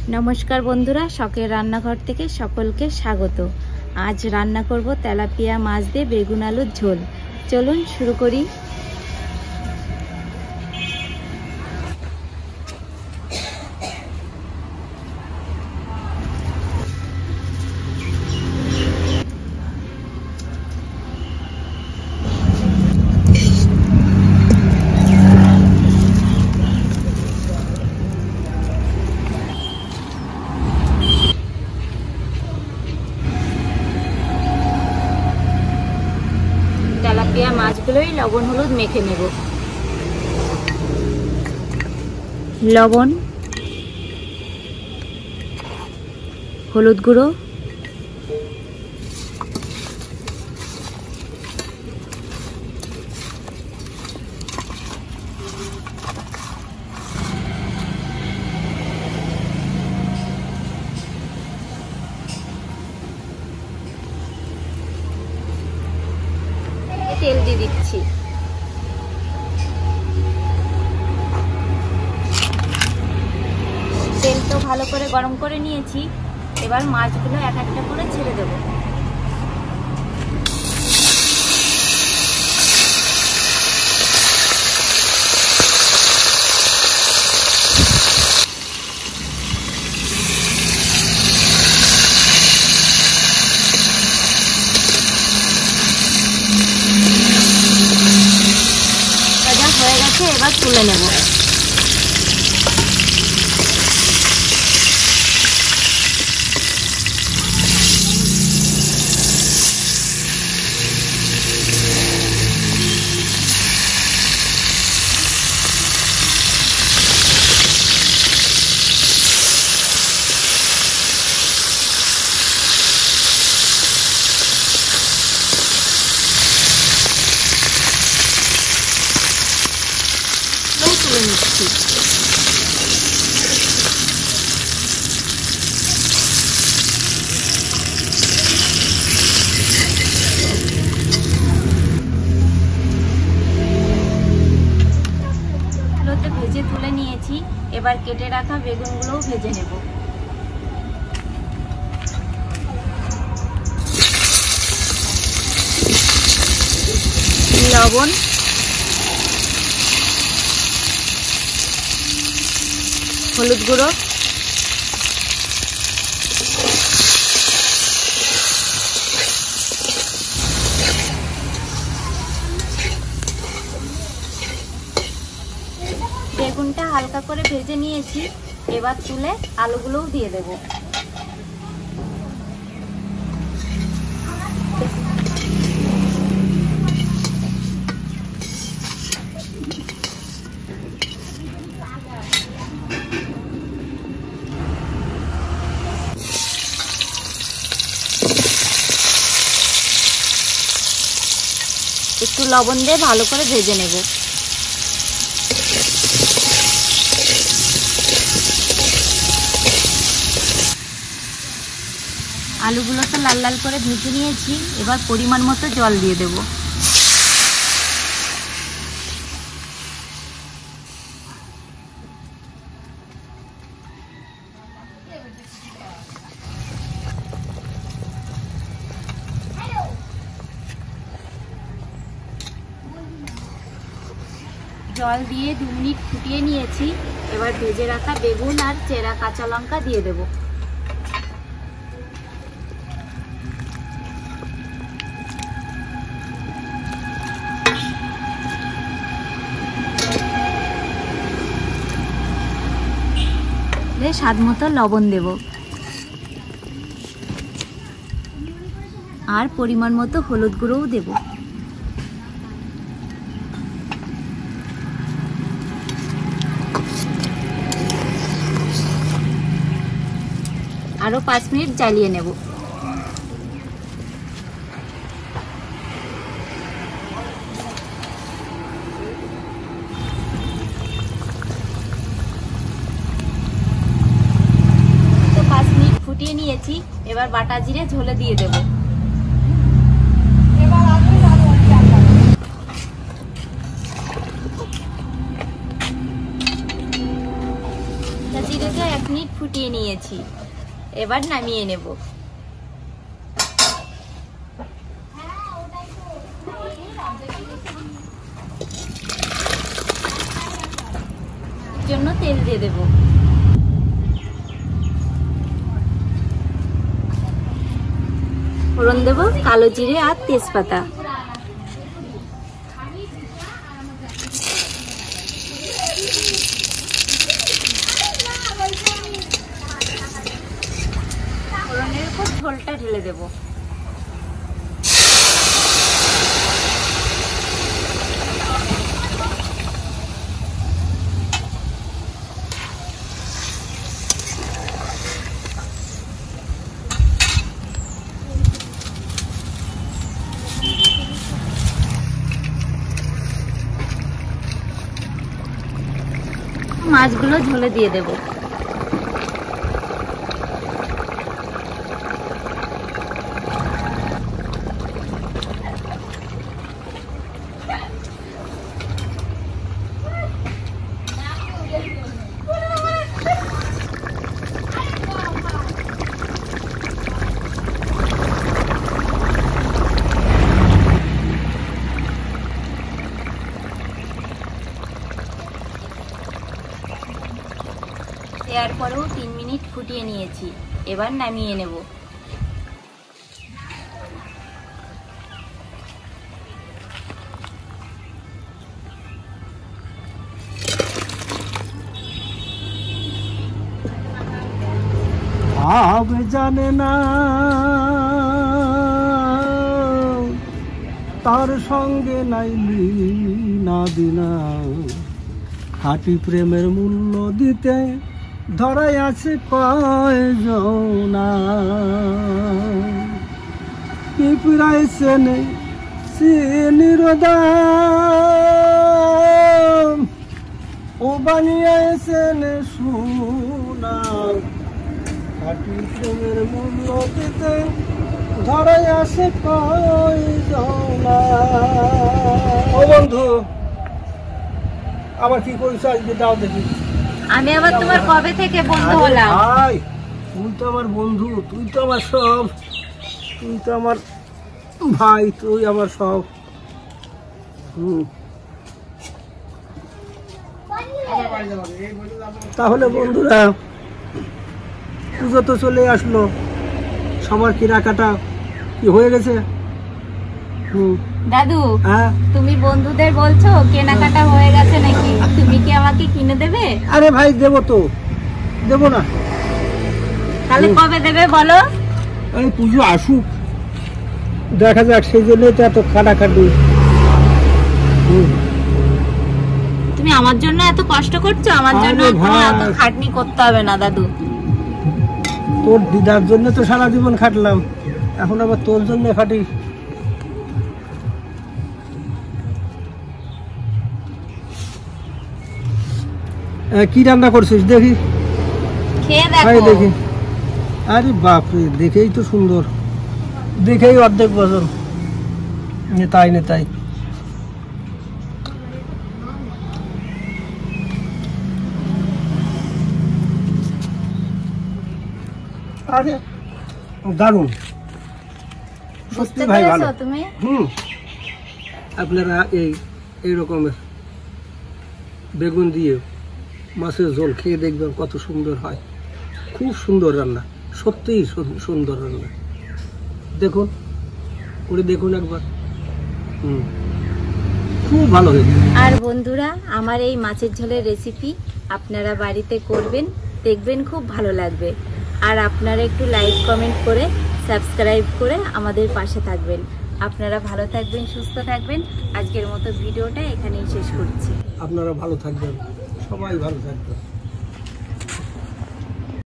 नमस्कार बंधुरा शखेर रान्नाघर थेके सकलके स्वागत। आज रान्ना करब तेलापिया माछ दिये बेगुन आलुर झोल। चलुन शुरू करी। তেলাপিয়া মাছগুলোই লবণ হলুদ মেখে নেব। লবণ, হলুদ গুঁড়ো, তেল দিয়ে দিচ্ছি। তেল তো ভালো করে গরম করে নিয়েছি, এবার মাছগুলো এক একটা করে ছেড়ে দেব। হয়ে গেছে, এবার তুলে নেব। তুলে নিচ্ছি। ভেজে তুলে নিয়েছি, এবার কেটে রাখা বেগুনগুলোও ভেজে নেব। লবণ, হলুদ গুঁড়ো, বেগুনটা হালকা করে ভেজে নিয়েছি, এবার তুলে আলুগুলোও দিয়ে দেব। একটু লবণ দিয়ে ভালো করে ভেজে নেব। আলুগুলো তো লাল লাল করে ভেজে নিয়েছি, এবার পরিমাণ মতো জল দিয়ে দেব। জল দিয়ে 2 মিনিট ফুটিয়ে নিয়েছি, এবার ভেজে রাখা বেগুন আর চেরা কাঁচা লঙ্কা দিয়ে দেব। স্বাদ মতো লবণ দেব আর পরিমাণ মতো হলুদ গুঁড়োও দেব। আরো 5 মিনিট জ্বালিয়ে নেব। তো 5 মিনিট ফুটিয়ে নিয়েছি, এবার বাটা জিরে ঝোলে দিয়ে দেব। জিরে থেকে 1 মিনিট ফুটিয়ে নিয়েছি, এবার নামিয়ে নেব। জন্য তেল দিয়ে দেব। ফোড়ন দেব কালো জিরে আর তেজপাতা। ফোড়নের উপর ঝোলটা ঢেলে দেব। মাছগুলো ঝোলে দিয়ে দেব। দেওয়ার পরেও 3 মিনিট ফুটিয়ে নিয়েছি, এবার নামিয়ে নেব। ভাবে জানে না তার সঙ্গে নাইলি না দিনা, খাঁটি প্রেমের মূল্য দিতে ধরাই আছে কয়জনা। পিঁপড়ায় চেনে চিনির দাম, ও বানিয়েছেন সোনা, খাঁটি প্রেমের মূল্য দিতে ধরাই আছে কয়জনা। ও বন্ধু, আবার কি করিস আজকে? দাও দেখি। আমি আবার তোমার কবে থেকে বন্ধু হলাম? ভাই, তুই তো আমার বন্ধু, তুই তো আমার সব, তুই তো আমার ভাই, তুই আমার সব। তাহলে বন্ধুরা, পুজো তো চলে আসলো, সবার কেনাকাটা কি হয়ে গেছে? দাদু, হ্যাঁ, তুমি বন্ধুদের বলছো কেনাকাটা হয়ে গেছে নাকি? তুমি কি আমাকে কিনে দেবে? আরে ভাই, দেবো তো, দেবো না? তাহলে কবে দেবে বলো? এই পুজো আসুক, দেখা যাক, সেই জন্য তো এত খাটাখাটি। তুমি আমার জন্য এত কষ্ট করছো, আমার জন্য এত খাটনি করতে হবে না দাদু। তোর দিদার জন্য তো সারা জীবন খাটলাম, এখন আবার তোর জন্য খাটি। কি রান্না করছিস দেখি? খেয়ে দেখো। দেখি। আরে বাপরে, দেখেই তো সুন্দর, দেখেই অর্ধেক বছর নেতাই নেতাই। আরে দারুণ, সত্যি ভাই ভালো। তুমি আপনারা এই রকমের বেগুন দিয়ে মাছের ঝোল খেয়ে দেখবেন কত সুন্দর হয়। খুব সুন্দর রান্না, সত্যিই সুন্দর রান্না। দেখুন, করে দেখুন একবার, খুব ভালো হয়েছে। আর বন্ধুরা, আমার এই মাছের ঝোলের রেসিপি আপনারা বাড়িতে করবেন, দেখবেন খুব ভালো লাগবে। আর আপনারা একটু লাইক কমেন্ট করে সাবস্ক্রাইব করে আমাদের পাশে থাকবেন। আপনারা ভালো থাকবেন, সুস্থ থাকবেন। আজকের মতো ভিডিওটা এখানেই শেষ করছি। আপনারা ভালো থাকবেন, সবাই ভালো থাকবেন।